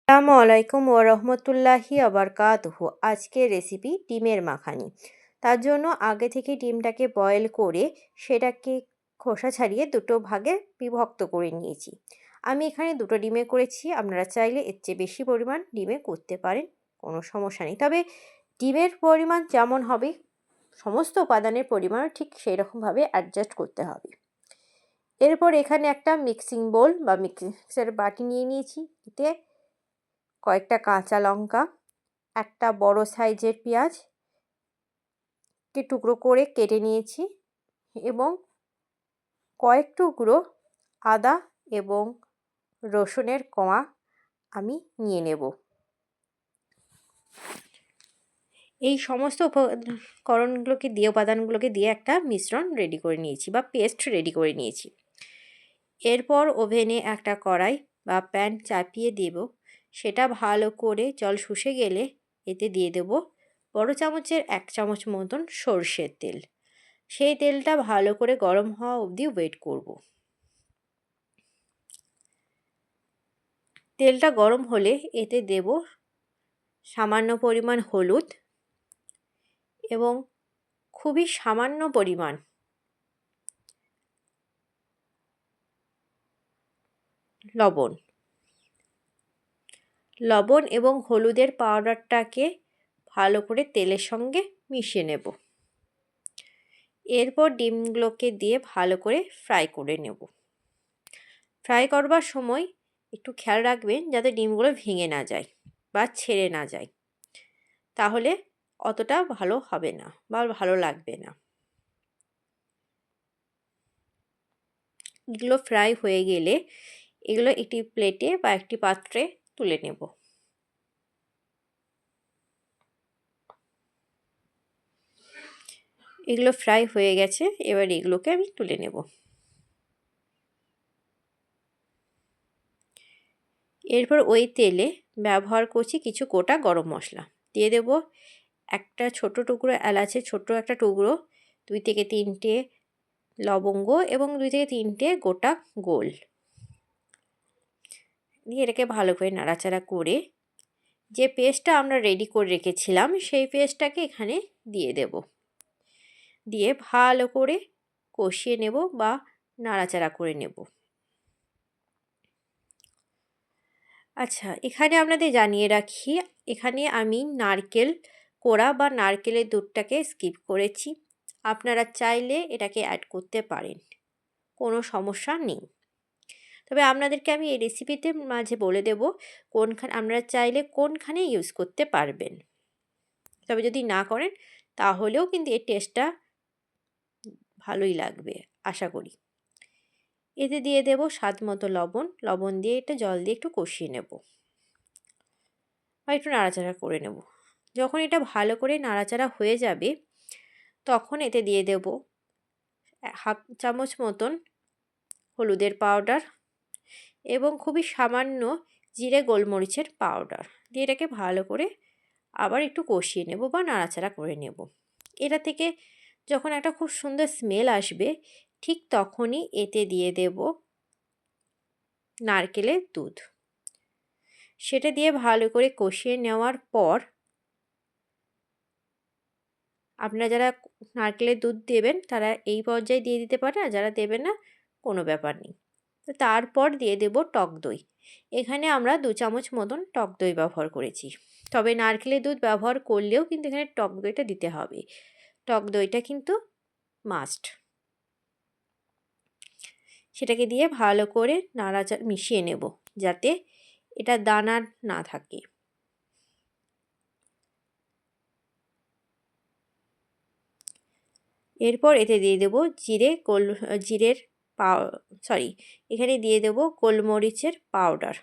আসসালামু আলাইকুম ওয়া রাহমাতুল্লাহি ওয়া বারাকাতুহু। আজকের রেসিপি ডিমের মাখানি। তার জন্য আগে থেকে ডিমটাকে বয়েল করে সেটাকে খোসা ছাড়িয়ে দুটো ভাগে বিভক্ত করে নিয়েছি। আমি এখানে দুটো ডিমে করেছি, আপনারা চাইলে এর চেয়ে বেশি পরিমাণ ডিমে করতে পারেন, কোনো সমস্যা নেই। তবে ডিমের পরিমাণ যেমন হবে সমস্ত উপাদানের পরিমাণও ঠিক সেই রকমভাবে অ্যাডজাস্ট করতে হবে। এরপর এখানে একটা মিক্সিং বোল বা মিক্সার বাটি নিয়ে নিয়েছি। এতে কয়েকটা কাঁচা লঙ্কা, একটা বড় সাইজের পেঁয়াজকে টুকরো করে কেটে নিয়েছি এবং কয়েক টুকরো আদা এবং রসুনের কোয়া আমি নিয়ে নেব। এই সমস্ত উপাদানগুলোকে দিয়ে একটা মিশ্রণ রেডি করে নিয়েছি বা পেস্ট রেডি করে নিয়েছি। এরপর ওভেনে একটা কড়াই বা প্যান চাপিয়ে দেব। সেটা ভালো করে জল শুষে গেলে এতে দিয়ে দেব বড় চামচের 1 চামচ মতন সরষের তেল। সেই তেলটা ভালো করে গরম হওয়া অবধি ওয়েট করব। তেলটা গরম হলে এতে দেব সামান্য পরিমাণ হলুদ এবং খুবই সামান্য পরিমাণ লবণ। লবণ এবং হলুদের পাউডারটাকে ভালো করে তেলের সঙ্গে মিশিয়ে নেব। এরপর ডিমগুলোকে দিয়ে ভালো করে ফ্রাই করে নেব। ফ্রাই করবার সময় একটু খেয়াল রাখবেন যাতে ডিমগুলো ভেঙে না যায় বা ছেড়ে না যায়, তাহলে অতটা ভালো হবে না বা ভালো লাগবে না। এগুলো ফ্রাই হয়ে গেলে এগুলো একটি প্লেটে বা একটি পাত্রে তুলে নেব। এগুলো ফ্রাই হয়ে গেছে, এবার এগুলোকে আমি তুলে নেব। এরপর ওই তেলে ব্যবহার করছি কিছু গোটা গরম মশলা। দিয়ে দেব একটা ছোট টুকরো এলাচের ছোট্ট একটা টুকরো, 2 থেকে 3টে লবঙ্গ এবং 2 থেকে 3টে গোটা গোল। দিয়ে এটাকে ভালো করে নাড়াচাড়া করে যে পেস্টটা আমরা রেডি করে রেখেছিলাম সেই পেস্টটাকে এখানে দিয়ে দেব। দিয়ে ভালো করে কষিয়ে নেব বা নাড়াচাড়া করে নেব। আচ্ছা, এখানে আপনাদের জানিয়ে রাখি, এখানে আমি নারকেল কোড়া বা নারকেলের দুধটাকে স্কিপ করেছি। আপনারা চাইলে এটাকে অ্যাড করতে পারেন, কোনো সমস্যা নেই। তবে আপনাদেরকে আমি এই রেসিপিতে মাঝে বলে দেব আপনারা চাইলে কোনখানে ইউজ করতে পারবেন। তবে যদি না করেন তাহলেও কিন্তু এর টেস্টটা ভালোই লাগবে আশা করি। এতে দিয়ে দেব স্বাদ মতো লবণ। লবণ দিয়ে এটা জল দিয়ে একটু কষিয়ে নেব বা একটু নাড়াচাড়া করে নেব। যখন এটা ভালো করে নাড়াচাড়া হয়ে যাবে তখন এতে দিয়ে দেব 1/2 চামচ মতন হলুদের পাউডার এবং খুবই সামান্য জিরে গোলমরিচের পাউডার দিয়ে এটাকে ভালো করে আবার একটু কষিয়ে নেব বা নাড়াচাড়া করে নেব। এটা থেকে যখন একটা খুব সুন্দর স্মেল আসবে ঠিক তখনই এতে দিয়ে দেব নারকেলের দুধ। সেটা দিয়ে ভালো করে কষিয়ে নেওয়ার পর আপনারা যারা নারকেলের দুধ দেবেন তারা এই পর্যায়ে দিয়ে দিতে পারেন, আর যারা দেবেন না কোনো ব্যাপার নেই। তো তারপর দিয়ে দেব টক দই। এখানে আমরা 2 চামচ মতন টক দই ব্যবহার করেছি। তবে নারকেলের দুধ ব্যবহার করলেও কিন্তু এখানে টক দইটা দিতে হবে। টক দইটা কিন্তু মাস্ট। সেটাকে দিয়ে ভালো করে মিশিয়ে নেব যাতে এটা দানা না থাকে। এরপর এতে দিয়ে দেব জিরের এখানে দিয়ে দেব গোলমরিচের পাউডার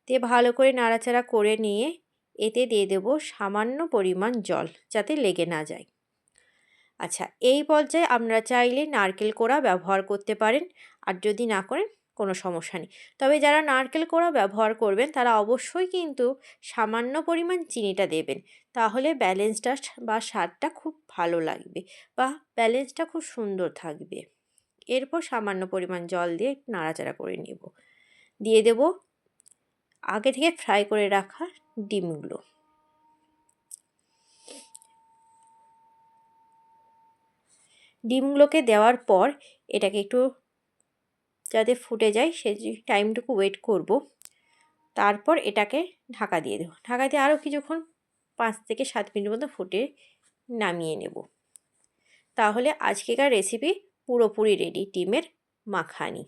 দিয়ে ভালো করে নাড়াচাড়া করে নিয়ে এতে দিয়ে দেব সামান্য পরিমাণ জল যাতে লেগে না যায়। আচ্ছা, এই পর্যায়ে আপনারা চাইলে নারকেল কোড়া ব্যবহার করতে পারেন, আর যদি না করেন কোনো সমস্যা নেই। তবে যারা নারকেল কোড়া ব্যবহার করবেন তারা অবশ্যই কিন্তু সামান্য পরিমাণ চিনিটা দেবেন, তাহলে ব্যালেন্সটা বা স্বাদটা খুব ভালো লাগবে বা ব্যালেন্সটা খুব সুন্দর থাকবে। এরপর সামান্য পরিমাণ জল দিয়ে নাড়াচাড়া করে নেব। দিয়ে দেব আগে থেকে ফ্রাই করে রাখা ডিমগুলো। ডিমগুলোকে দেওয়ার পর এটাকে একটু যাতে ফুটে যায় সেই টাইমটুকু ওয়েট করব। তারপর এটাকে ঢাকা দিয়ে দেবো। ঢাকা দিয়ে আরও কিছুক্ষণ 5 থেকে 7 মিনিট মতো ফুটে নামিয়ে নেব। তাহলে আজকেকার রেসিপি পুরোপুরি রেডি, ডিমের মাখানি।